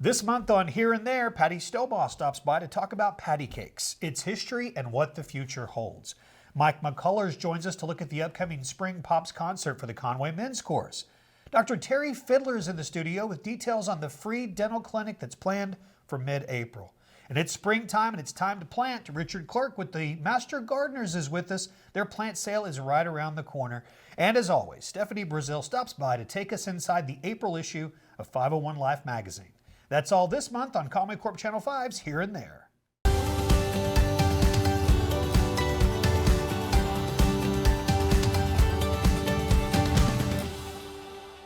This month on Here and There, Patti Stobaugh stops by to talk about PattiCakes, its history, and what the future holds. Mike McCullars joins us to look at the upcoming Spring Pops concert for the Conway Men's Chorus. Dr. Terry Fiddler is in the studio with details on the free dental clinic that's planned for mid-April. And it's springtime and it's time to plant. Richard Klerk with the Master Gardners is with us. Their plant sale is right around the corner. And as always, Stefanie Brazile stops by to take us inside the April issue of 501 Life magazine. That's all this month on Conway Corp Channel 5's Here and There.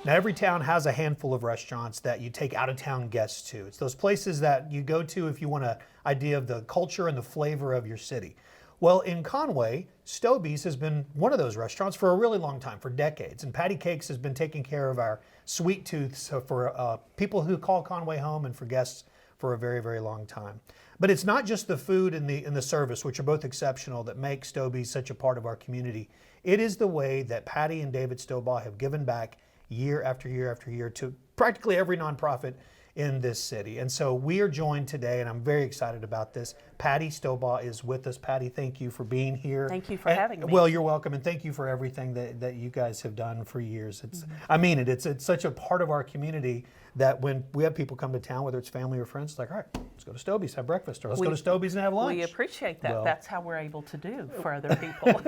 Now, every town has a handful of restaurants that you take out-of-town guests to. It's those places that you go to if you want an idea of the culture and the flavor of your city. Well, in Conway, Stobaugh has been one of those restaurants for a really long time, for decades. And PattiCakes has been taking care of our sweet tooths for people who call Conway home and for guests for a very, very long time. But it's not just the food and the service, which are both exceptional, that make Stobaugh such a part of our community. It is the way that Patti and David Stobaugh have given back year after year after year to practically every nonprofit in this city. And so we are joined today, and I'm very excited about this. Patti Stobaugh is with us. Patti, thank you for being here. Thank you for having me. Well, you're welcome, and thank you for everything that you guys have done for years. I mean it. It's such a part of our community that when we have people come to town, whether it's family or friends, it's like, all right, let's go to Stobaugh's, have breakfast, or let's go to Stobaugh's and have lunch. We appreciate that. Well, that's how we're able to do for other people.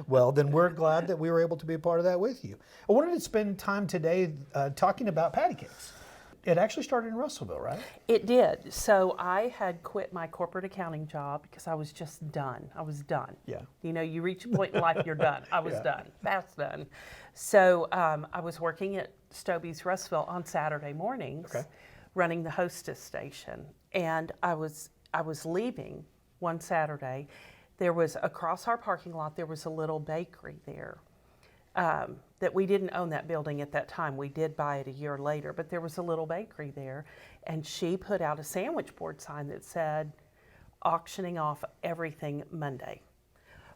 Well, then we're glad that we were able to be a part of that with you. I wanted to spend time today talking about PattiCakes. It actually started in Russellville, right? It did. So I had quit my corporate accounting job because I was just done. I was done. Yeah. You know, you reach a point in life, you're done. I was done. Fast done. So I was working at Stobaugh's Russellville on Saturday mornings, running the hostess station. And I was leaving one Saturday. There was, across our parking lot, there was a little bakery there. That we didn't own that building at that time. We did buy it a year later, but there was a little bakery there, and she put out a sandwich board sign that said, auctioning off everything Monday.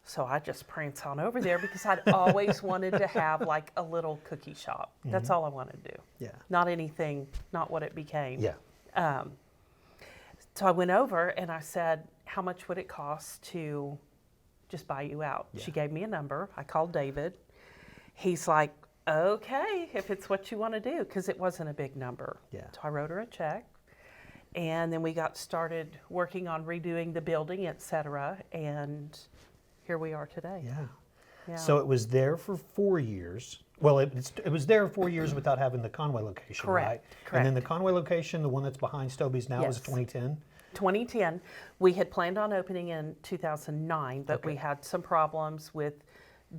So I just pranced on over there because I'd always wanted to have like a little cookie shop. That's all I wanted to do. Yeah. Not anything, not what it became. Yeah. So I went over and I said, how much would it cost to just buy you out? Yeah. She gave me a number. I called David. He's like, okay, if it's what you want to do, because it wasn't a big number. Yeah. So I wrote her a check, and then we got started working on redoing the building, et cetera, and here we are today. Yeah. Yeah. So it was there for 4 years. Well, it was there 4 years without having the Conway location, Correct. right? Correct. And then the Conway location, the one that's behind Stobaug's now, is Yes. 2010? 2010. We had planned on opening in 2009, but we had some problems with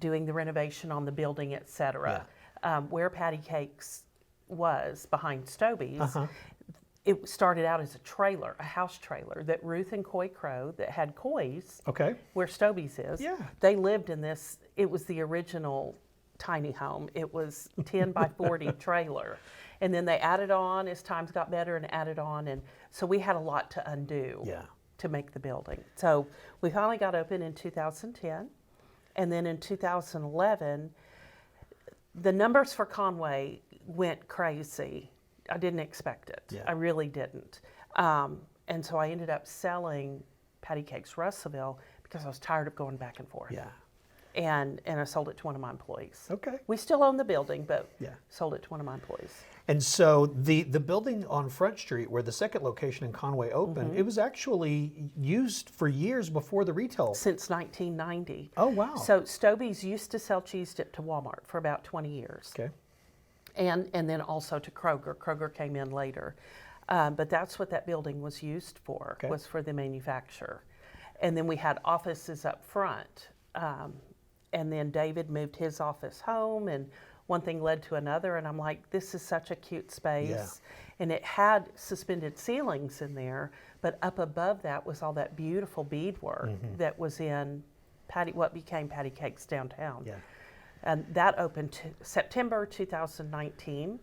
doing the renovation on the building, et cetera. Where PattiCakes was behind Stobaug's, it started out as a trailer, a house trailer that Ruth and Coy Crow, that had Coy's, where Stobaug's is, they lived in this. It was the original tiny home. It was 10 by 40 trailer. And then they added on as times got better and added on. And so we had a lot to undo to make the building. So we finally got open in 2010. And then in 2011, the numbers for Conway went crazy. I didn't expect it. I really didn't. And so I ended up selling PattiCakes Russellville because I was tired of going back and forth. Yeah. And I sold it to one of my employees. Okay. We still own the building, but sold it to one of my employees. And so the building on Front Street, where the second location in Conway opened, it was actually used for years before the retail. Since 1990. Oh, wow. So Stobaug's used to sell cheese dip to Walmart for about 20 years. Okay. And then also to Kroger. Kroger came in later. But that's what that building was used for, was for the manufacturer. And then we had offices up front. And then David moved his office home, and one thing led to another, and I'm like, this is such a cute space. Yeah. And it had suspended ceilings in there, but up above that was all that beautiful beadwork that was in what became PattiCakes downtown. Yeah. And that opened September 2019.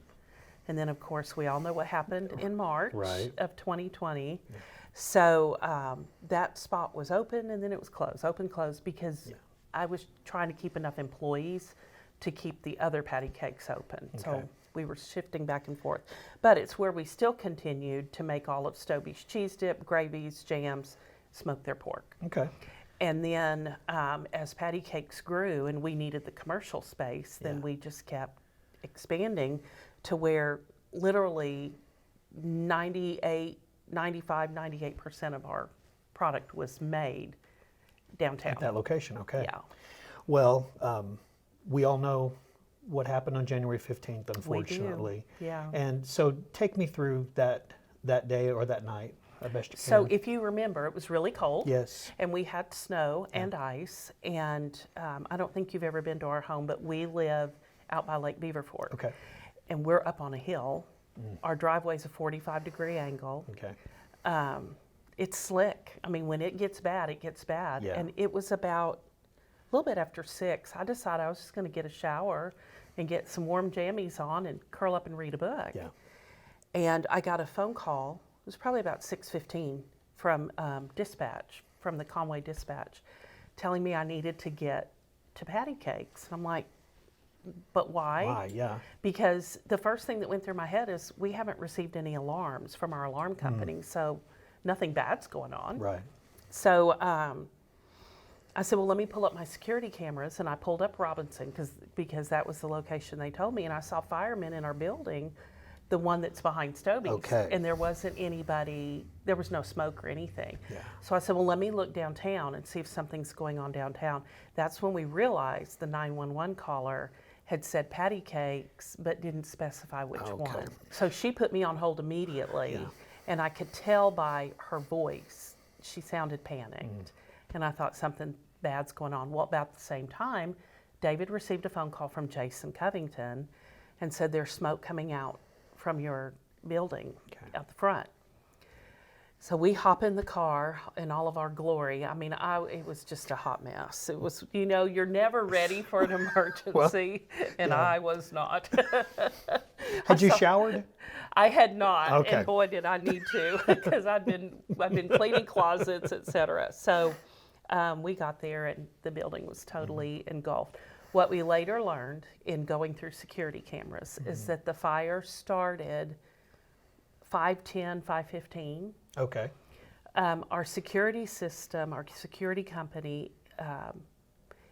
And then, of course, we all know what happened in March of 2020. Yeah. So that spot was open, and then it was closed, open, closed, because I was trying to keep enough employees to keep the other PattiCakes open. So we were shifting back and forth. But it's where we still continued to make all of Stobie's cheese dip, gravies, jams, smoke their pork. Okay. And then as PattiCakes grew and we needed the commercial space, then we just kept expanding to where literally 98% of our product was made downtown. At that location, okay. Yeah. Well, we all know what happened on January 15th, unfortunately. We do. Yeah. And so take me through that day or that night, as best you can. So if you remember, it was really cold. Yes. And we had snow and ice. And I don't think you've ever been to our home, but we live out by Lake Beaver Fork. Okay. And we're up on a hill. Our driveway's a 45-degree angle. Okay. It's slick. I mean, when it gets bad, it gets bad. Yeah. And it was about a little bit after 6. I decided I was just going to get a shower and get some warm jammies on and curl up and read a book. Yeah. And I got a phone call. It was probably about 6:15 from dispatch, from the Conway dispatch, telling me I needed to get to PattiCakes. And I'm like, but why? Why? Yeah. Because the first thing that went through my head is we haven't received any alarms from our alarm company, so nothing bad's going on. Right. So I said, well, let me pull up my security cameras, and I pulled up Robinson because that was the location they told me, and I saw firemen in our building, the one that's behind Stobie's, Okay. and there wasn't anybody, there was no smoke or anything. Yeah. So I said, well, let me look downtown and see if something's going on downtown. That's when we realized the 911 caller had said PattiCakes, but didn't specify which Okay. one. So she put me on hold immediately, Yeah. and I could tell by her voice, she sounded panicked. And I thought something bad's going on. Well, about the same time, David received a phone call from Jason Covington and said there's smoke coming out from your building out the front. So we hop in the car in all of our glory. I mean, it was just a hot mess. It was, you're never ready for an emergency, and I was not. Had you showered? I had not, Okay. and boy, did I need to, because I've been cleaning closets, etc. So we got there, and the building was totally engulfed. What we later learned in going through security cameras is that the fire started 5:10, 5:15. Okay. Our security system, our security company,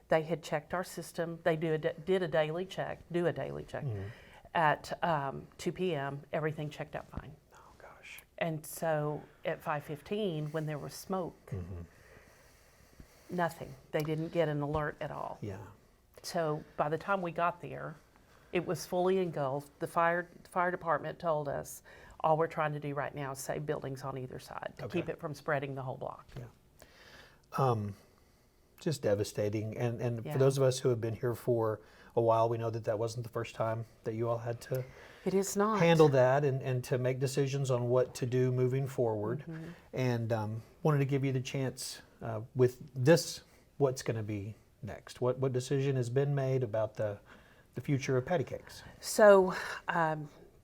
they had checked our system. They did a daily check. At 2 p.m., everything checked out fine. Oh, gosh. And so at 5:15, when there was smoke, nothing. They didn't get an alert at all. Yeah. So by the time we got there, it was fully engulfed. The fire department told us, all we're trying to do right now is save buildings on either side to keep it from spreading the whole block. Yeah. Just devastating. And Yeah. for those of us who have been here for a while, we know that wasn't the first time that you all had to It is not. handle that and to make decisions on what to do moving forward. And wanted to give you the chance with this, what's going to be next? What decision has been made about the future of PattiCakes? So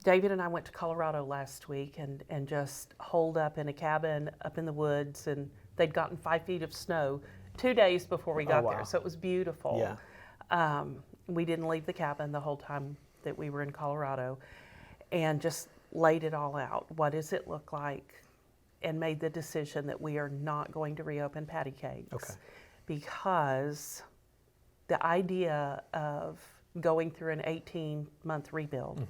David and I went to Colorado last week and just holed up in a cabin up in the woods, and they'd gotten 5 feet of snow 2 days before we got there. So it was beautiful. Yeah. We didn't leave the cabin the whole time that we were in Colorado, and just laid it all out. What does it look like? And made the decision that we are not going to reopen PattiCakes. Okay. Because the idea of going through an 18-month rebuild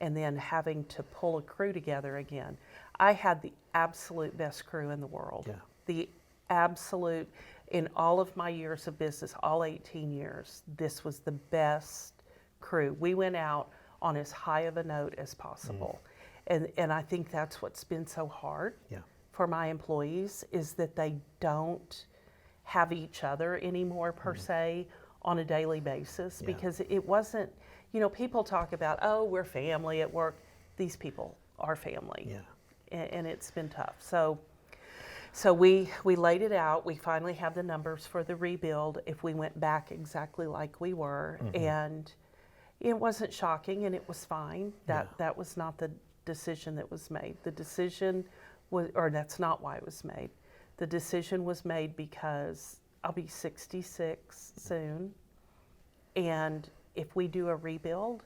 and then having to pull a crew together again. I had the absolute best crew in the world. Yeah. The absolute, in all of my years of business, all 18 years, this was the best crew. We went out on as high of a note as possible. And I think that's what's been so hard for my employees, is that they don't have each other anymore per se on a daily basis, because it wasn't, people talk about, oh, we're family at work. These people are family. Yeah. And it's been tough. So we laid it out. We finally have the numbers for the rebuild if we went back exactly like we were. And it wasn't shocking, and it was fine. That was not the decision that was made. The decision was, or that's not why it was made. The decision was made because I'll be 66 soon, and if we do a rebuild,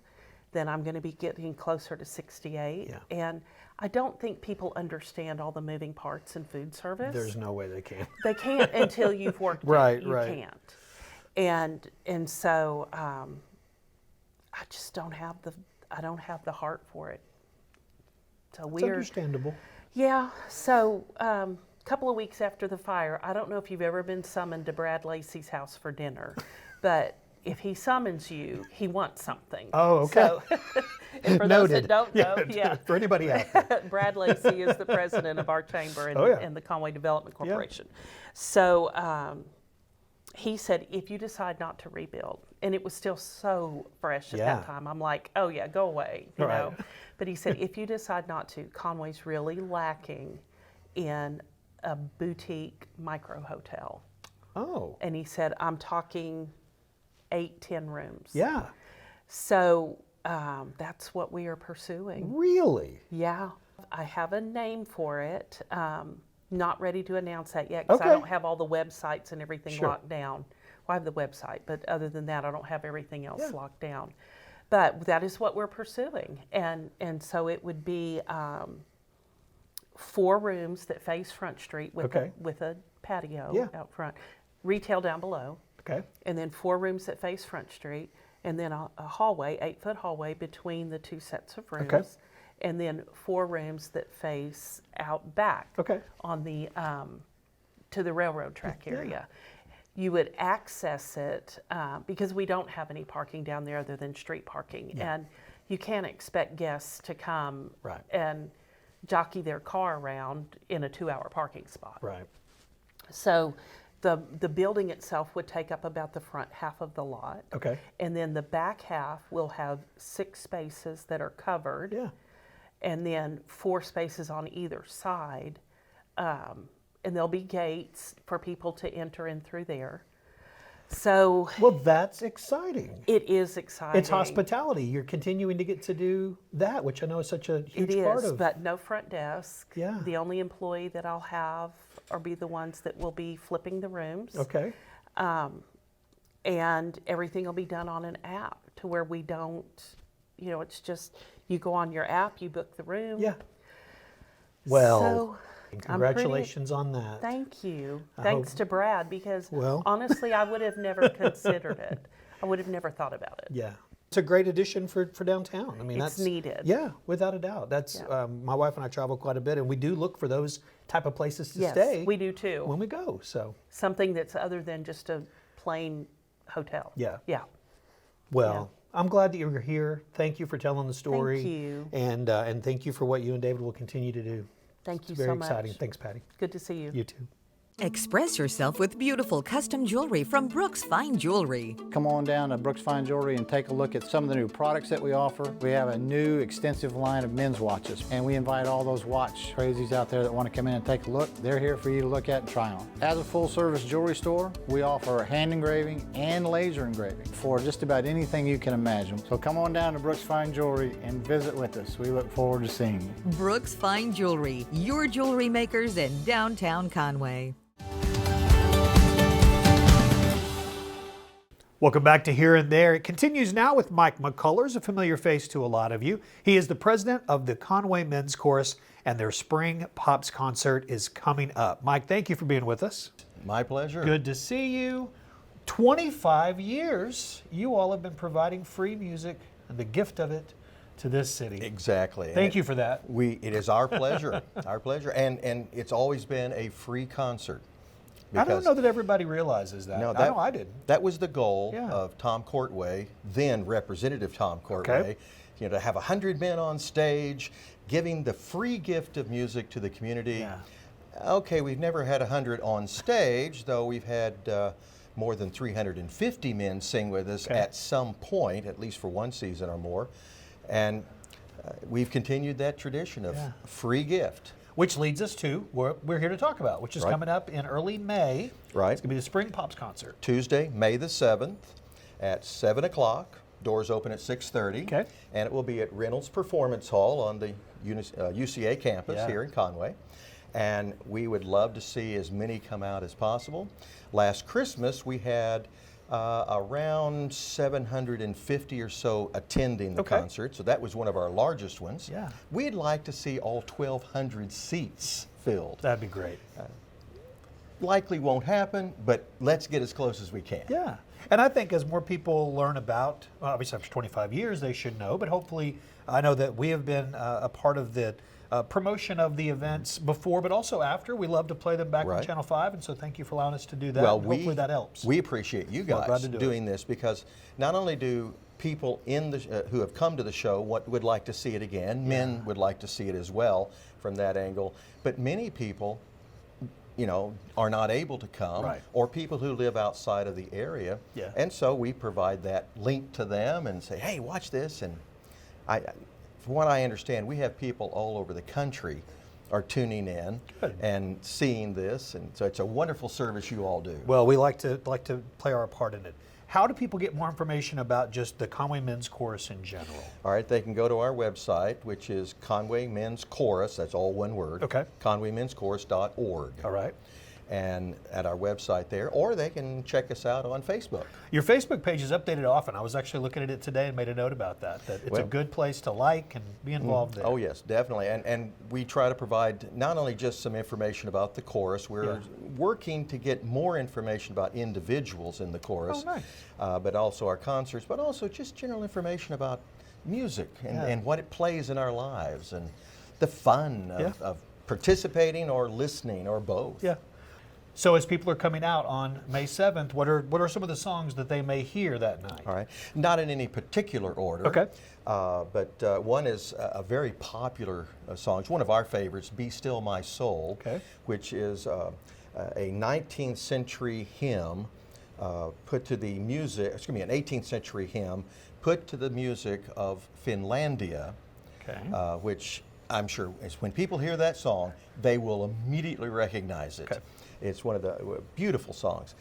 then I'm going to be getting closer to 68. Yeah. And I don't think people understand all the moving parts in food service. There's no way they can. They can't until you've worked Right, it. You right. can't. And so I just don't have the heart for it. So It's understandable. Yeah. So a couple of weeks after the fire, I don't know if you've ever been summoned to Brad Lacey's house for dinner, but if he summons you, he wants something. Oh, okay. So, and for those that don't know, For anybody out there. Brad Lacey is the president of our chamber and the Conway Development Corporation. So he said, if you decide not to rebuild, and it was still so fresh at that time, I'm like, oh yeah, go away, you know. But he said, if you decide not to, Conway's really lacking in a boutique micro hotel. Oh. And he said, I'm talking 8-10 rooms. Yeah. So that's what we are pursuing. Really? Yeah. I have a name for it. Not ready to announce that yet because I don't have all the websites and everything locked down. Well, I have the website, but other than that, I don't have everything else locked down. But that is what we're pursuing. And so it would be 4 rooms that face Front Street with a patio out front, retail down below. Okay. And then 4 rooms that face Front Street, and then a hallway, 8-foot hallway between the 2 sets of rooms. Okay. And then 4 rooms that face out back on the to the railroad track area. You would access it because we don't have any parking down there other than street parking, and you can't expect guests to come and jockey their car around in a 2-hour parking spot. Right. So the building itself would take up about the front half of the lot. Okay. And then the back half will have 6 spaces that are covered. Yeah. And then 4 spaces on either side. And there'll be gates for people to enter in through there. So Well, that's exciting. it is exciting. It's hospitality. You're continuing to get to do that, which I know is such a huge It part is, of. but no front desk. Yeah. The only employee that I'll have are be the ones that will be flipping the rooms. Okay. And everything will be done on an app to where we don't, it's just you go on your app, you book the room. Yeah. Well, So, congratulations on that. thank you. Thanks to Brad, because Well. honestly, I would have never considered it. I would have never thought about it. Yeah. It's a great addition for downtown. I mean, It's that's needed. Yeah, without a doubt. That's my wife and I travel quite a bit, and we do look for those type of places to Yes, stay we do too. when we go. So, Something that's other than just a plain hotel. Yeah. Yeah. well, I'm glad that you're here. Thank you for telling the story. Thank you. And thank you for what you and David will continue to do. Thank you It's very so much. exciting. Thanks, Patti. Good to see you. You too. Express yourself with beautiful custom jewelry from Brooks Fine Jewelry. Come on down to Brooks Fine Jewelry and take a look at some of the new products that we offer. We have a new extensive line of men's watches, and we invite all those watch crazies out there that want to come in and take a look. They're here for you to look at and try on. As a full-service jewelry store, we offer hand engraving and laser engraving for just about anything you can imagine. So come on down to Brooks Fine Jewelry and visit with us. We look forward to seeing you. Brooks Fine Jewelry, your jewelry makers in downtown Conway. Welcome back to Here and There. It continues now with Mike McCullars, a familiar face to a lot of you. He is the president of the Conway Men's Chorus, and their Spring Pops concert is coming up. Mike, thank you for being with us. My pleasure. Good to see you. 25 years, you all have been providing free music and the gift of it to this city. Exactly. Thank you for that. It is our pleasure, our pleasure, and it's always been a free concert. I don't know that everybody realizes that. No, I know I didn't. That was the goal Yeah. of Tom Courtway, then Representative Tom Courtway, to have 100 men on stage, giving the free gift of music to the community. Yeah. Okay, we've never had 100 on stage, though we've had more than 350 men sing with us at some point, at least for one season or more. And we've continued that tradition of free gift. Which leads us to what we're here to talk about, which is coming up in early May. Right. It's going to be the Spring Pops concert. Tuesday, May the 7th at 7 o'clock. Doors open at 6:30. Okay. And it will be at Reynolds Performance Hall on the UCA campus here in Conway. And we would love to see as many come out as possible. Last Christmas, we had Around 750 or so attending the Okay. concert, so that was one of our largest ones. Yeah. We'd like to see all 1,200 seats filled. That'd be great. Likely won't happen, but let's get as close as we can. Yeah. And I think as more people learn about, well, obviously after 25 years they should know, but hopefully I know that we have been a part of the promotion of the events before, but also after. We love to play them back on Right. Channel 5, and so thank you for allowing us to do that. Well, and hopefully that helps. We appreciate you Well, glad guys to do it. doing this, because not only do people in the who have come to the show would like to see it again, men would like to see it as well from that angle, but many people, you know, are not able to come, Right. or people who live outside of the area. Yeah. And so we provide that link to them and say, hey, watch this. And from what I understand, we have people all over the country are tuning in Good. and seeing this, and so it's a wonderful service you all do. Well, we like to play our part in it. How do people get more information about just the Conway Men's Chorus in general? All right, they can go to our website, which is Conway Men's Chorus, that's all one word. Okay. ConwayMen'sChorus.org. All right. And at our website there, or they can check us out on Facebook. Your Facebook page is updated often. I was actually looking at it today and made a note about that it's a Well- good place to like and be involved there. Oh yes, definitely. And we try to provide not only just some information about the chorus, we're Yeah. working to get more information about individuals in the chorus, Oh, nice. but also our concerts, but also just general information about music and, Yeah. and what it plays in our lives and the fun Yeah. of participating or listening or both. Yeah. So as people are coming out on May 7th, what are some of the songs that they may hear that night? All right, not in any particular order. Okay. But one is a very popular song. It's one of our favorites, "Be Still My Soul," Okay. which is a 19th century hymn put to the music. Excuse me, an 18th century hymn put to the music of Finlandia, Okay. which I'm sure is when people hear that song, they will immediately recognize it. Okay. It's one of the beautiful songs.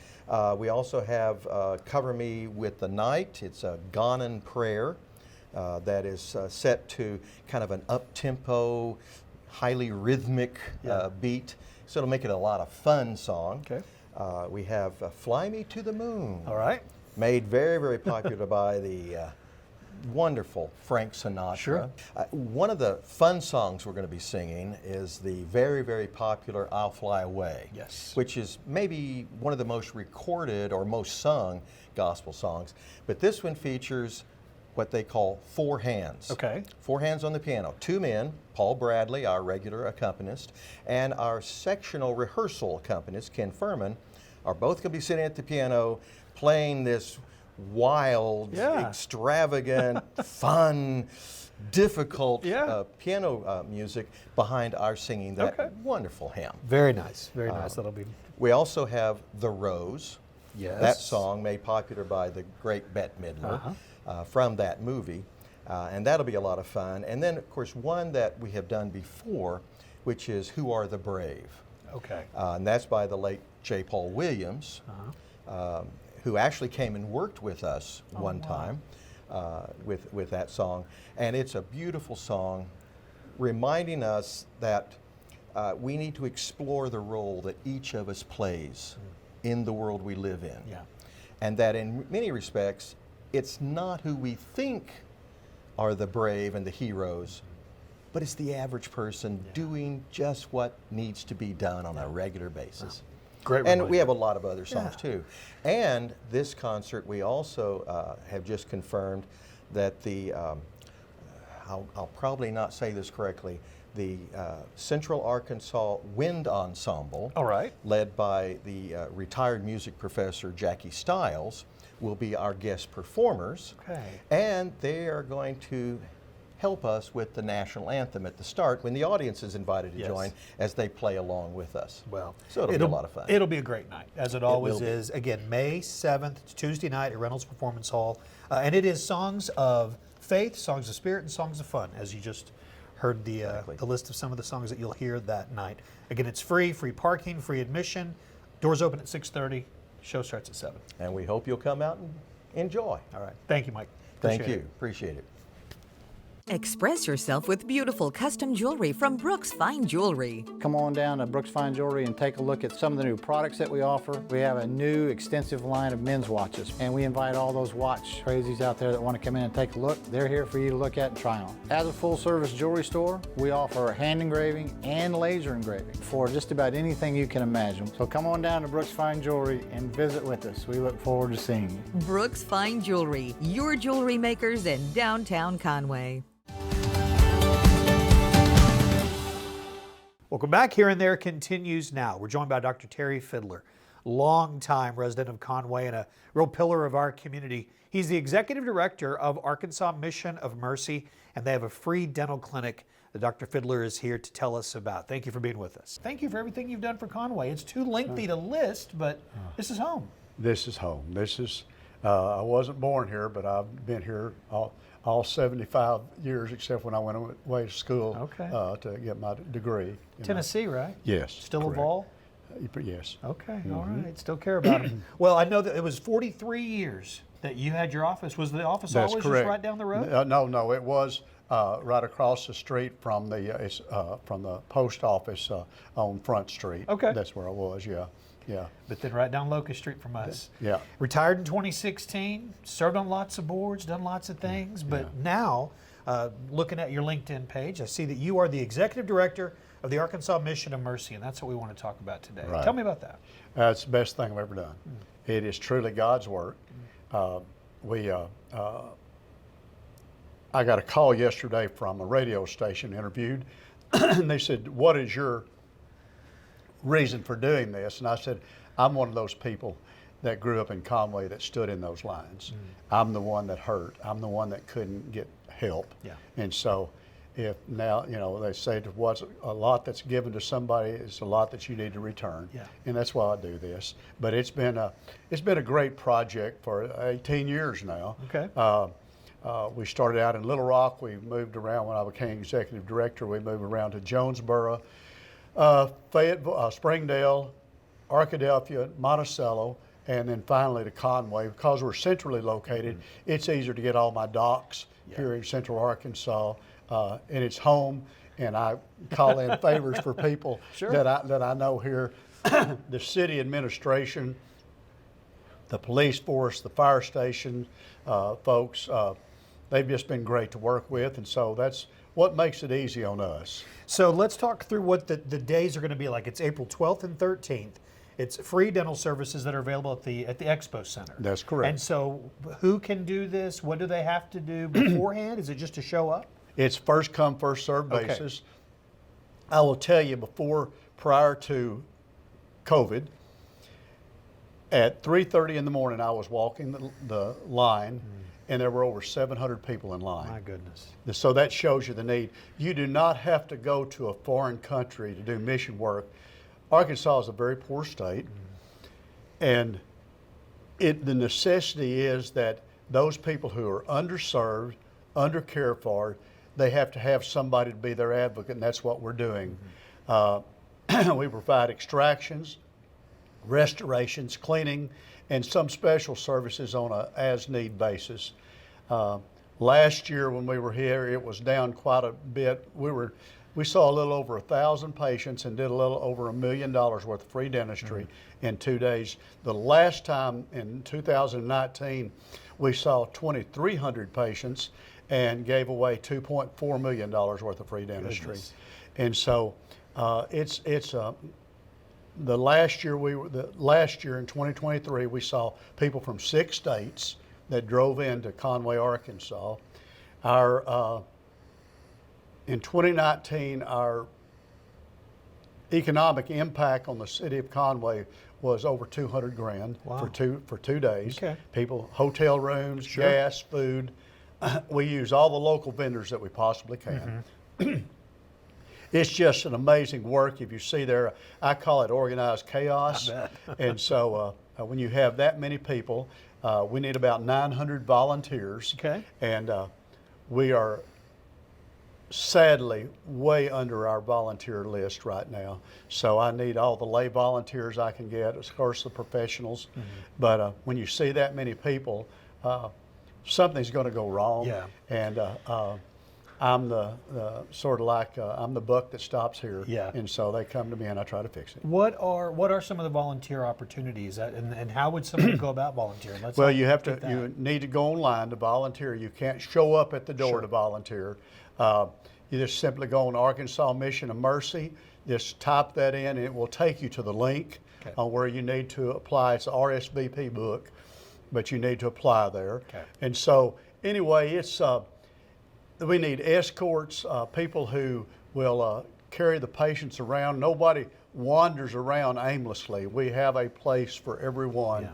We also have "Cover Me with the Night." It's a Ghanan prayer that is set to kind of an up-tempo, highly rhythmic beat. So it'll make it a lot of fun song. Okay. We have "Fly Me to the Moon." All right. Made very, very popular by the wonderful Frank Sinatra. Sure. One of the fun songs we're going to be singing is the very, very popular "I'll Fly Away," Yes. which is maybe one of the most recorded or most sung gospel songs. But this one features what they call four hands. Okay. Four hands on the piano. Two men, Paul Bradley, our regular accompanist, and our sectional rehearsal accompanist, Ken Furman, are both going to be sitting at the piano playing this wild, Yeah. extravagant, fun, difficult Yeah. piano music behind our singing that Okay. wonderful hymn. Very nice. Very nice. That'll be. We also have "The Rose." Yes. That song made popular by the great Bette Midler from that movie. And that'll be a lot of fun. And then, of course, one that we have done before, which is "Who Are the Brave?" Okay. And that's by the late J. Paul Williams, who actually came and worked with us one time with that song. And it's a beautiful song reminding us that we need to explore the role that each of us plays in the world we live in. Yeah. And that in many respects, it's not who we think are the brave and the heroes, but it's the average person doing just what needs to be done on a regular basis. Great And we reminder. have a lot of other songs Yeah. too. And this concert, we also have just confirmed that the, I'll probably not say this correctly, the Central Arkansas Wind Ensemble, All right. led by the retired music professor Jackie Stiles, will be our guest performers. Okay. And they are going to help us with the national anthem at the start when the audience is invited to Yes. join as they play along with us. Well, So it'll be a lot of fun. It'll be a great night, as it always will be. is. Again, May 7th, it's Tuesday night at Reynolds Performance Hall. And it is songs of faith, songs of spirit, and songs of fun, as you just heard the list of some of the songs that you'll hear that night. Again, it's free parking, free admission. Doors open at 6:30. Show starts at 7. And we hope you'll come out and enjoy. All right. Thank you, Mike. Thank Appreciate you. it. Appreciate it. Express yourself with beautiful custom jewelry from Brooks Fine Jewelry. Come on down to Brooks Fine Jewelry and take a look at some of the new products that we offer. We have a new extensive line of men's watches, and we invite all those watch crazies out there that want to come in and take a look. They're here for you to look at and try on. As a full-service jewelry store, we offer hand engraving and laser engraving for just about anything you can imagine. So come on down to Brooks Fine Jewelry and visit with us. We look forward to seeing you. Brooks Fine Jewelry, your jewelry makers in downtown Conway. Welcome back. Here and There continues now. We're joined by Dr. Terry Fiddler, longtime resident of Conway and a real pillar of our community. He's the executive director of Arkansas Mission of Mercy, and they have a free dental clinic that Dr. Fiddler is here to tell us about. Thank you for being with us. Thank you for everything you've done for Conway. It's too lengthy to list, but this is home. This is home. This is, I wasn't born here, but I've been here all 75 years, except when I went away to school to get my degree. Tennessee, right? Yes. Still correct. a Vol? Yes. Okay, all right. Still care about him. Well, I know that it was 43 years that you had your office. Was the office That's always correct. just right down the road? No, it was right across the street from the post office on Front Street. Okay. That's where I was, yeah. But then right down Locust Street from us. Yeah. Retired in 2016, served on lots of boards, done lots of things, but now, looking at your LinkedIn page, I see that you are the executive director of the Arkansas Mission of Mercy, and that's what we want to talk about today. Right. Tell me about that. That's the best thing I've ever done. It is truly God's work. I got a call yesterday from a radio station interviewed, and they said, "What is your reason for doing this?" And I said, "I'm one of those people that grew up in Conway that stood in those lines. I'm the one that hurt. I'm the one that couldn't get help." Yeah. And so if now, they say what's a lot that's given to somebody is a lot that you need to return. Yeah. And that's why I do this. But it's been a great project for 18 years now. Okay. We started out in Little Rock. We moved around when I became executive director. We moved around to Jonesboro, Fayetteville, Springdale, Arkadelphia, Monticello, and then finally to Conway. Because we're centrally located, it's easier to get all my docs here in Central Arkansas, and it's home. And I call in favors for people that I know here. The city administration, the police force, the fire station folks, they've just been great to work with, and so that's what makes it easy on us. So let's talk through what the days are going to be like. It's April 12th and 13th. It's free dental services that are available at the Expo Center. That's correct. And so who can do this? What do they have to do beforehand? Is it just to show up? It's first come, first served Okay. basis. I will tell you, prior to COVID, at 3:30 in the morning, I was walking the line, and there were over 700 people in line. My goodness. So that shows you the need. You do not have to go to a foreign country to do mission work. Arkansas is a very poor state, and the necessity is that those people who are underserved, undercared for, they have to have somebody to be their advocate, and that's what we're doing. We provide extractions, restorations, cleaning, and some special services on a as-need basis. Last year when we were here, it was down quite a bit. We saw a little over 1,000 patients and did a little over $1 million worth of free dentistry in 2 days. The last time in 2019, we saw 2,300 patients and gave away $2.4 million worth of free dentistry. Goodness. And so the last year in 2023, we saw people from 6 states that drove into Conway, Arkansas. In 2019, our economic impact on the city of Conway was over $200,000 for 2 days. Okay. People, hotel rooms, gas, food. We use all the local vendors that we possibly can. It's just an amazing work. If you see there, I call it organized chaos. I bet. And so when you have that many people, we need about 900 volunteers. Okay. And we are sadly way under our volunteer list right now. So I need all the lay volunteers I can get, of course the professionals. But when you see that many people, something's going to go wrong. Yeah. And I'm the sort of like I'm the buck that stops here. Yeah. And so they come to me and I try to fix it. What are some of the volunteer opportunities, and how would somebody go about volunteering? Let's Well, talk you have about to. that. You need to go online to volunteer. You can't show up at the door to volunteer. You just simply go on Arkansas Mission of Mercy. Just type that in, and it will take you to the link on where you need to apply. It's an RSVP book, but you need to apply there. Okay. And so, anyway, it's we need escorts, people who will carry the patients around. Nobody wanders around aimlessly. We have a place for everyone.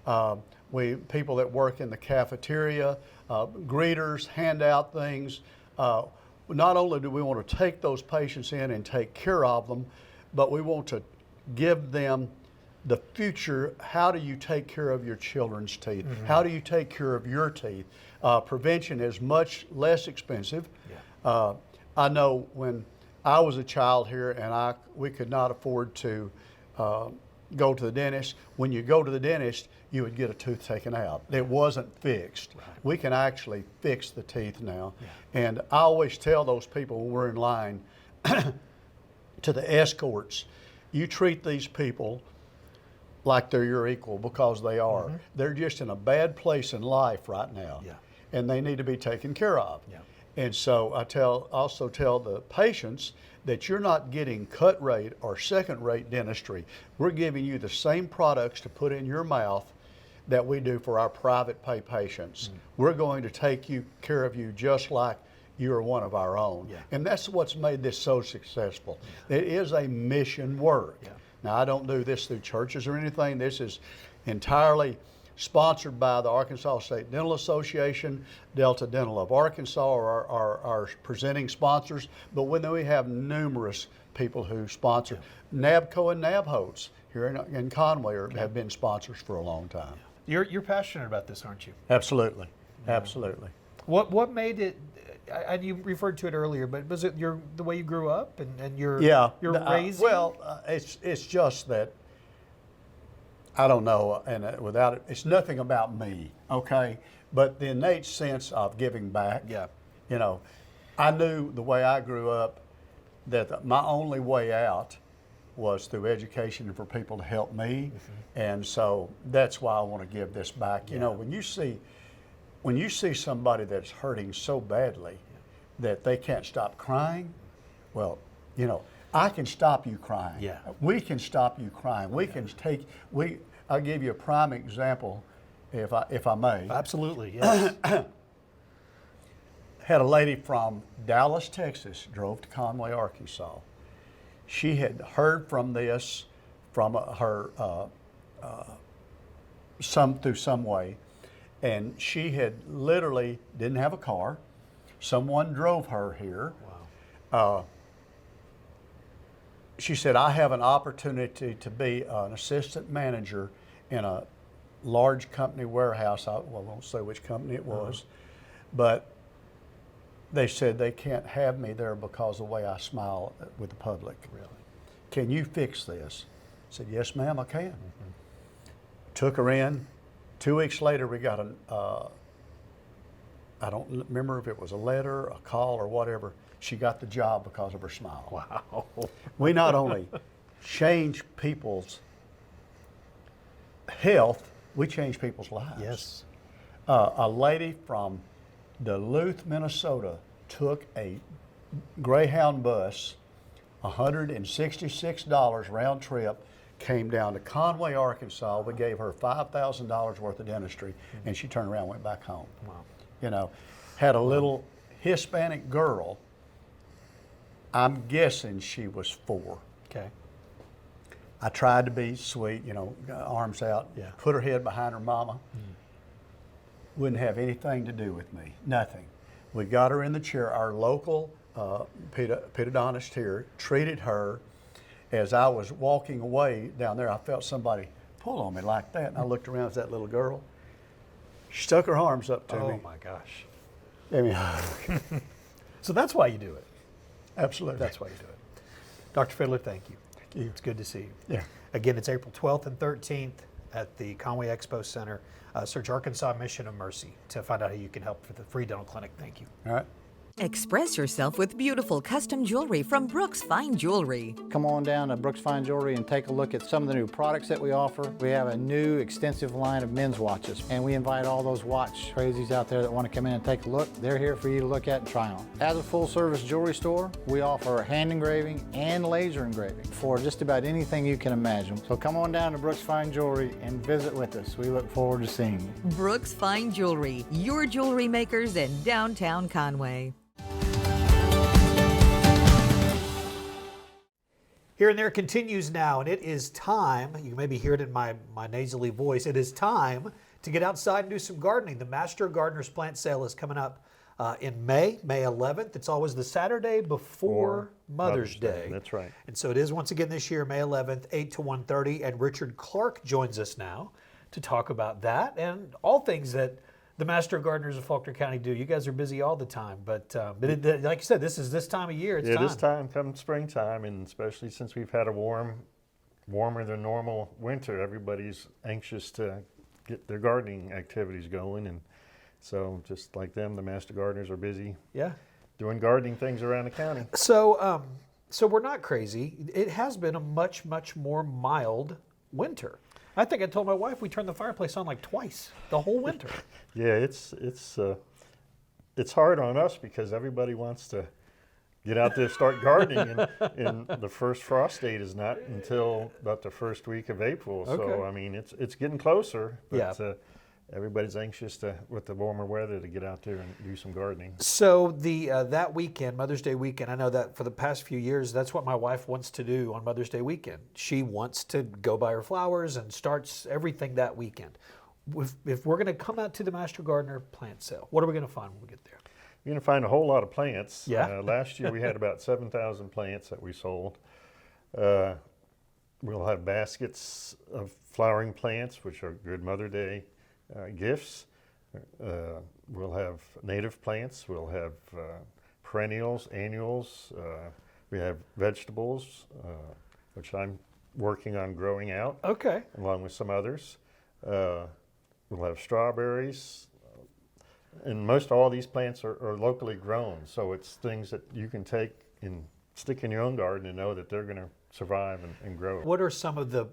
People that work in the cafeteria, greeters, hand out things. Not only do we want to take those patients in and take care of them, but we want to give them the future. How do you take care of your children's teeth? How do you take care of your teeth? Prevention is much less expensive. I know when I was a child here and we could not afford to go to the dentist. When you go to the dentist, you would get a tooth taken out. It wasn't fixed. Right. We can actually fix the teeth now. And I always tell those people when we're in line to the escorts, you treat these people like they're your equal, because they are. They're just in a bad place in life right now, and they need to be taken care of. And so I also tell the patients that you're not getting cut rate or second rate dentistry. We're giving you the same products to put in your mouth that we do for our private pay patients. We're going to take care of you just like you are one of our own. And that's what's made this so successful. It is a mission work. Now, I don't do this through churches or anything. This is entirely sponsored by the Arkansas State Dental Association. Delta Dental of Arkansas are our presenting sponsors, but then we have numerous people who sponsor. NABCO and NABHOTS here in Conway have been sponsors for a long time. You're passionate about this, aren't you? Absolutely, absolutely. What made it? You referred to it earlier, but was it the way you grew up and your raising? It's just that I don't know, and without it, it's nothing about me, okay? But the innate sense of giving back. You know, I knew the way I grew up that my only way out was through education and for people to help me, and so that's why I want to give this back. You know, when you see somebody that's hurting so badly that they can't stop crying, well, you know, I can stop you crying. We can stop you crying. I'll give you a prime example, if I may. Absolutely, yes. Had a lady from Dallas, Texas, drove to Conway, Arkansas. She had heard from this from her through some way, and she had literally didn't have a car. Someone drove her here. She said, I have an opportunity to be an assistant manager in a large company warehouse. I won't say which company it was, but they said they can't have me there because of the way I smile with the public. Really? Can you fix this? I said, yes, ma'am, I can. Took her in. 2 weeks later, we got I don't remember if it was a letter, a call, or whatever. She got the job because of her smile. Wow. We not only change people's health, we change people's lives. Yes. A lady from Duluth, Minnesota took a Greyhound bus, $166 round trip, came down to Conway, Arkansas. We gave her $5,000 worth of dentistry, and she turned around and went back home. Wow. You know, had a little Hispanic girl. I'm guessing she was 4. Okay. I tried to be sweet, you know, arms out, put her head behind her mama. Wouldn't have anything to do with me, nothing. We got her in the chair. Our local pedodontist here treated her. As I was walking away down there, I felt somebody pull on me like that, and I looked around, it was that little girl. She stuck her arms up to me. Oh my gosh. Gave me a hug. So that's why you do it. Absolutely. That's why you do it. Dr. Fiddler, thank you. Thank you. It's good to see you. Yeah. Again, it's April 12th and 13th at the Conway Expo Center. Search Arkansas Mission of Mercy to find out how you can help for the free dental clinic. Thank you. All right. Express yourself with beautiful custom jewelry from Brooks Fine Jewelry. Come on down to Brooks Fine Jewelry and take a look at some of the new products that we offer. We have a new extensive line of men's watches, and we invite all those watch crazies out there that want to come in and take a look. They're here for you to look at and try on. As a full-service jewelry store, we offer hand engraving and laser engraving for just about anything you can imagine. So come on down to Brooks Fine Jewelry and visit with us. We look forward to seeing you. Brooks Fine Jewelry, your jewelry makers in downtown Conway. Here and There continues now, and it is time, you can maybe hear it in my nasally voice, it is time to get outside and do some gardening. The Master Gardners plant sale is coming up in May 11th. It's always the Saturday before Mother's Day. That's right. And so it is once again this year, May 11th, 8 to 1:30, and Richard Klerk joins us now to talk about that and all things that the Master Gardeners of Faulkner County do. You guys are busy all the time, but like you said, this is this time of year. It's time. This time comes springtime, and especially since we've had a warmer than normal winter, everybody's anxious to get their gardening activities going, and so just like them, the Master Gardeners are busy doing gardening things around the county. So, so we're not crazy. It has been a much more mild winter. I think I told my wife we turned the fireplace on like twice the whole winter. Yeah, it's hard on us because everybody wants to get out there, start gardening, and the first frost date is not until about the first week of April. Okay. So I mean, it's getting closer, but everybody's anxious with the warmer weather to get out there and do some gardening. So that weekend, Mother's Day weekend, I know that for the past few years, that's what my wife wants to do on Mother's Day weekend. She wants to go buy her flowers and starts everything that weekend. If we're going to come out to the Master Gardener plant sale, what are we going to find when we get there? You're going to find a whole lot of plants. Yeah. Last year we had about 7,000 plants that we sold. We'll have baskets of flowering plants, which are good Mother Day gifts. We'll have native plants. We'll have perennials, annuals. We have vegetables, which I'm working on growing out. Okay. Along with some others. We'll have strawberries. And most all these plants are locally grown, so it's things that you can take and stick in your own garden and know that they're going to survive and grow. What are some of the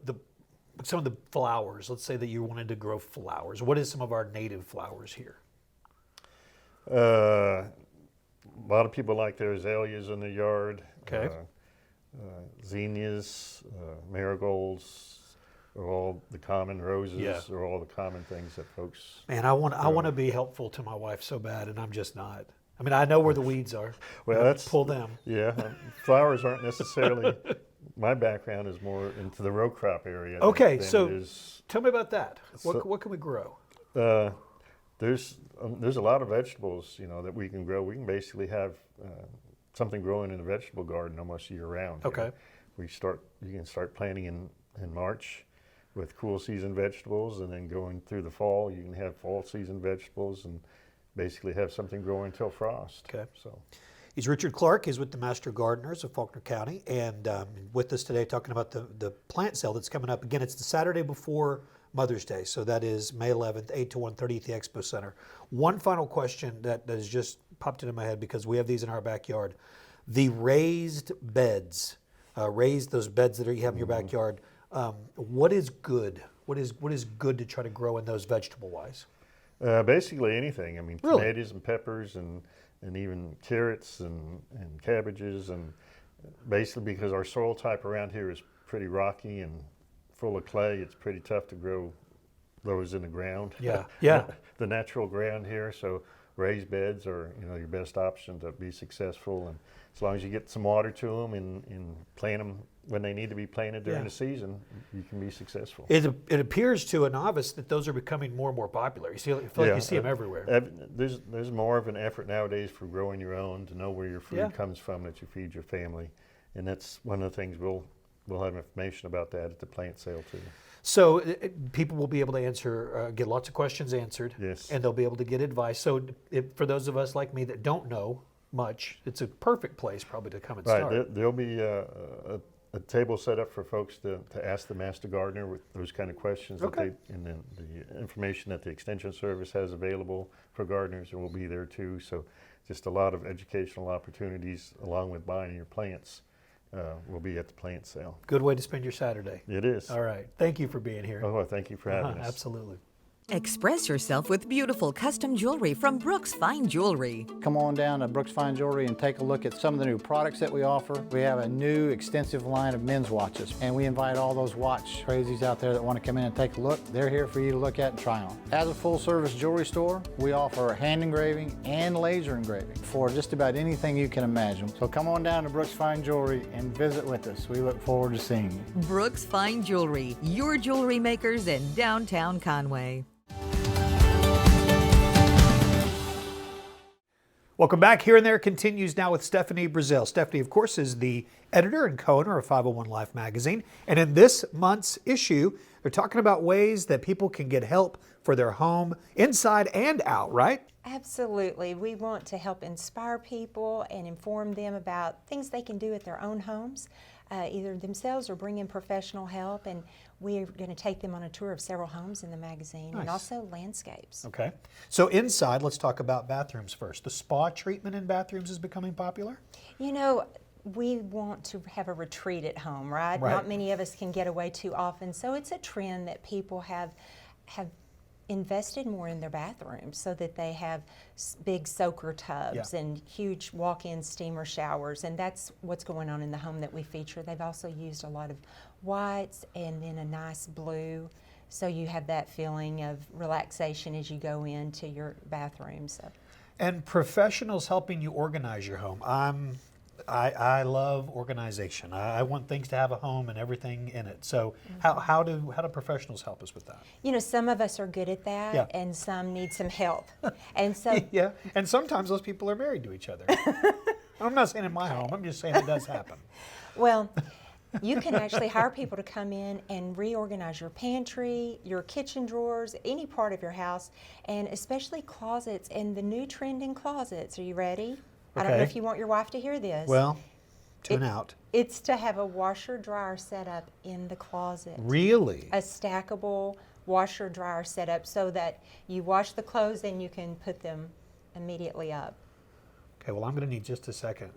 flowers? Let's say that you wanted to grow flowers. What is some of our native flowers here? A lot of people like their azaleas in the yard. Okay. Zinnias, marigolds. Are all the common roses, are all the common things that folks. Man, I want to be helpful to my wife so bad, and I'm just not. I mean, I know where the weeds are. Well, that's pull them. Yeah, flowers aren't necessarily. My background is more into the row crop area. Okay, so tell me about that. What can we grow? There's a lot of vegetables, that we can grow. We can basically have something growing in a vegetable garden almost year round. Okay. You can start planting in March. With cool season vegetables, and then going through the fall, you can have fall season vegetables and basically have something growing until frost. Okay. So, he's Richard Klerk. He's with the Master Gardeners of Faulkner County, and with us today talking about the plant sale that's coming up. Again, it's the Saturday before Mother's Day, so that is May 11th, 8 to 1:30 at the Expo Center. One final question that has just popped into my head because we have these in our backyard: the raised beds, those beds that you have in your backyard. What is good? What is good to try to grow in those vegetable-wise? Basically anything. I mean, really? Tomatoes and peppers and even carrots and cabbages, and basically because our soil type around here is pretty rocky and full of clay, it's pretty tough to grow those in the ground. Yeah. The natural ground here, so raised beds are your best option to be successful, and as long as you get some water to them and plant them when they need to be planted during the season, you can be successful. It appears to a novice that those are becoming more and more popular. You feel like you see them everywhere. There's more of an effort nowadays for growing your own, to know where your food comes from, that you feed your family, and that's one of the things we'll have information about that at the plant sale too. So people will be able to get lots of questions answered, yes, and they'll be able to get advice. So for those of us like me that don't know much, it's a perfect place probably to come and start. There'll be a table set up for folks to ask the Master Gardener with those kind of questions. Okay. And then the information that the Extension Service has available for gardeners will be there too. So just a lot of educational opportunities along with buying your plants will be at the plant sale. Good way to spend your Saturday. It is. All right. Thank you for being here. Oh, thank you for having us. Absolutely. Express yourself with beautiful custom jewelry from Brooks Fine Jewelry. Come on down to Brooks Fine Jewelry and take a look at some of the new products that we offer. We have a new extensive line of men's watches, and we invite all those watch crazies out there that want to come in and take a look. They're here for you to look at and try on. As a full-service jewelry store, we offer hand engraving and laser engraving for just about anything you can imagine. So come on down to Brooks Fine Jewelry and visit with us. We look forward to seeing you. Brooks Fine Jewelry, your jewelry makers in downtown Conway. Welcome back. Here and There continues now with Stefanie Brazile. Stefanie, of course, is the editor and co-owner of 501 Life magazine. And in this month's issue, they're talking about ways that people can get help for their home inside and out, right? Absolutely. We want to help inspire people and inform them about things they can do at their own homes, either themselves or bring in professional help. And we're going to take them on a tour of several homes in the magazine. Nice. And also landscapes. Okay. So inside, let's talk about bathrooms first. The spa treatment in bathrooms is becoming popular? You know, we want to have a retreat at home, right? Right. Not many of us can get away too often. So it's a trend that people have invested more in their bathrooms so that they have big soaker tubs and huge walk-in steamer showers, and that's what's going on in the home that we feature. They've also used a lot of whites and then a nice blue, so you have that feeling of relaxation as you go into your bathroom. So. And professionals helping you organize your home. I love organization. I want things to have a home and everything in it. So how do professionals help us with that? You know, some of us are good at that, and some need some help. And so yeah, and sometimes those people are married to each other. I'm not saying in my home. I'm just saying it does happen. Well, you can actually hire people to come in and reorganize your pantry, your kitchen drawers, any part of your house, and especially closets and the new trend in closets. Are you ready? I don't know if you want your wife to hear this. Well, tune out. It's to have a washer-dryer set up in the closet. Really? A stackable washer-dryer set up so that you wash the clothes and you can put them immediately up. Okay, well, I'm going to need just a second.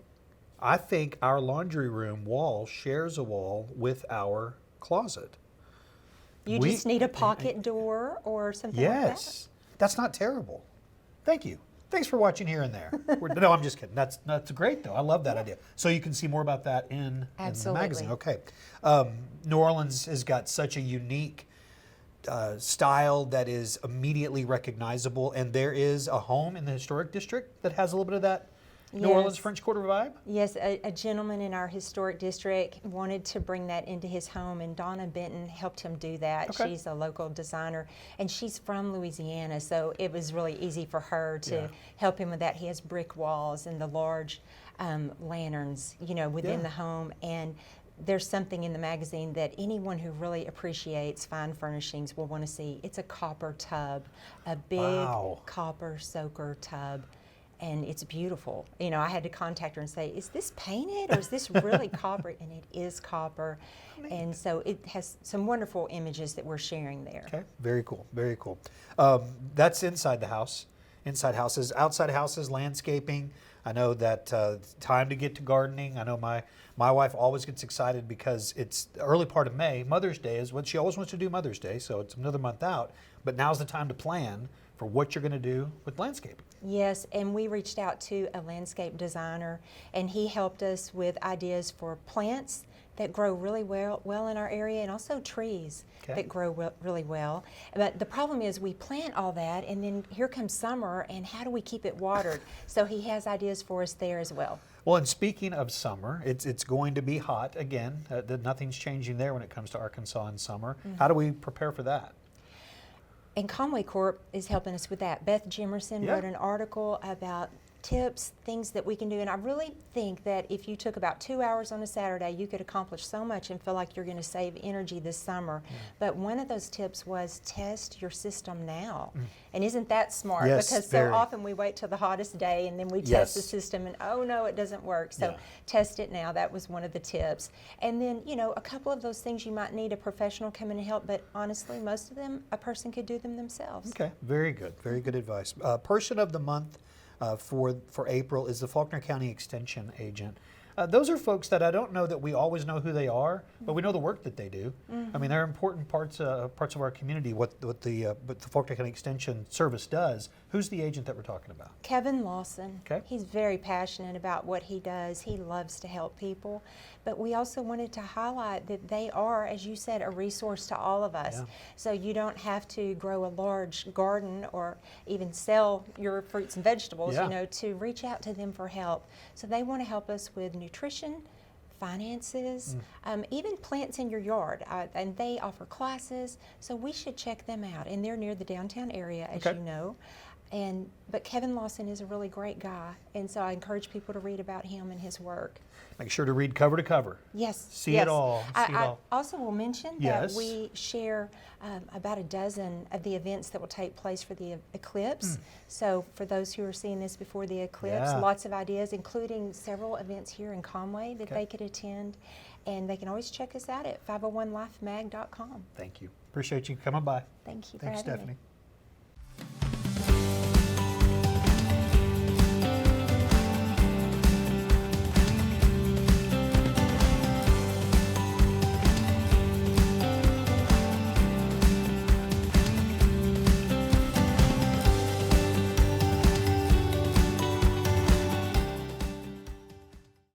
I think our laundry room wall shares a wall with our closet. You just need a pocket door or something like that? Yes. That's not terrible. Thank you. Thanks for watching Here and There. No, I'm just kidding. That's great, though. I love that idea. So you can see more about that in the magazine. Okay. New Orleans has got such a unique style that is immediately recognizable, and there is a home in the historic district that has a little bit of that New Orleans French Quarter vibe? Yes, a gentleman in our historic district wanted to bring that into his home, and Donna Benton helped him do that. Okay. She's a local designer, and she's from Louisiana, so it was really easy for her to help him with that. He has brick walls and the large lanterns, you know, within the home, and there's something in the magazine that anyone who really appreciates fine furnishings will want to see. It's a copper tub, a big copper soaker tub. And it's beautiful. You know, I had to contact her and say, is this painted or is this really copper? And it is copper. And so it has some wonderful images that we're sharing there. Okay, very cool, very cool. That's inside the house, inside houses. Outside houses, landscaping. I know that time to get to gardening. I know my wife always gets excited because it's the early part of May. Mother's Day is what she always wants to do, Mother's Day, so it's another month out. But now's the time to plan for what you're going to do with landscaping. Yes, and we reached out to a landscape designer, and he helped us with ideas for plants that grow really well in our area, and also trees that grow really well. But the problem is we plant all that, and then here comes summer, and how do we keep it watered? So he has ideas for us there as well. Well, and speaking of summer, it's going to be hot again. Nothing's changing there when it comes to Arkansas in summer. How do we prepare for that? And Conway Corp is helping us with that. Beth Jimerson wrote an article about tips, things that we can do. And I really think that if you took about 2 hours on a Saturday, you could accomplish so much and feel like you're going to save energy this summer. But one of those tips was test your system now. And isn't that smart? Yes, because very. so often we wait till the hottest day and then we test the system and oh no, it doesn't work. So test it now. That was one of the tips. And then, you know, a couple of those things you might need a professional come in and help, but honestly, most of them, a person could do them themselves. Okay, very good. Very good advice. Person of the month for April is the Faulkner County Extension Agent. Those are folks that I don't know that we always know who they are, but we know the work that they do. I mean, they're important parts of our community. What the Faulkner County Extension Service does. Who's the agent that we're talking about? Kevin Lawson. Okay. He's very passionate about what he does. He loves to help people. But we also wanted to highlight that they are, as you said, a resource to all of us. Yeah. So you don't have to grow a large garden or even sell your fruits and vegetables, Yeah. you know, to reach out to them for help. So they want to help us with nutrition, finances, even plants in your yard. And they offer classes, so we should check them out. And they're near the downtown area, as you know. But Kevin Lawson is a really great guy, and so I encourage people to read about him and his work. Make sure to read cover to cover. Yes. See it all. See it I all. also will mention Yes. that we share about a dozen of the events that will take place for the eclipse. So for those who are seeing this before the eclipse, Yeah. lots of ideas, including several events here in Conway that they could attend. And they can always check us out at 501lifemag.com. Thank you. Appreciate you coming by. Thank you for Thanks, having me. Stephanie.